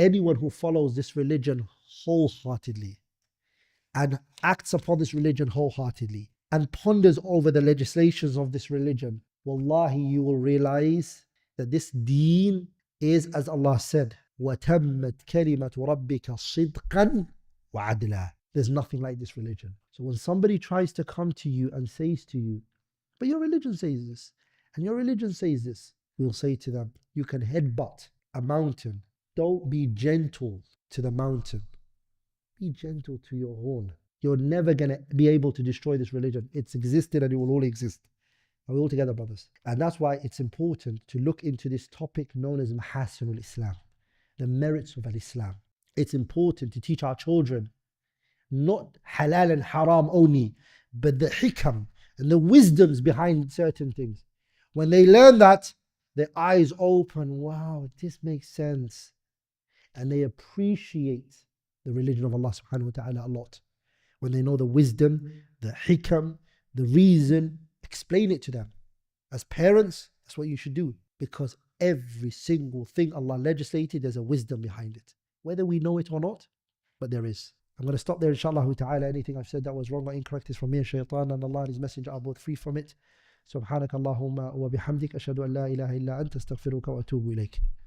anyone who follows this religion wholeheartedly and acts upon this religion wholeheartedly and ponders over the legislations of this religion, wallahi, you will realize that this deen is, as Allah said, وَتَمَّتْ كَلِمَةُ رَبِّكَ صِدْقًا وَعَدْلًا. There's nothing like this religion. So when somebody tries to come to you and says to you, but your religion says this, and your religion says this, we'll say to them, you can headbutt a mountain. Don't be gentle to the mountain. Be gentle to your horn. You're never going to be able to destroy this religion. It's existed and it will always exist. Are we all together, brothers? And that's why it's important to look into this topic known as Mahasinul Islam, the merits of Al-Islam. It's important to teach our children not halal and haram only, but the hikam and the wisdoms behind certain things. When they learn that, their eyes open, wow, this makes sense. And they appreciate the religion of Allah subhanahu wa ta'ala a lot. When they know the wisdom, the hikam, the reason, explain it to them. As parents, that's what you should do. Because every single thing Allah legislated, there's a wisdom behind it. Whether we know it or not, but there is. I'm going to stop there, inshallah ta'ala. Anything I've said that was wrong or incorrect is from me and shaitan, and Allah and His Messenger are both free from it. Subhanakallahumma wa bihamdik ashhadu an la ilaha illa anta astaghfiruka wa atubu ilayk.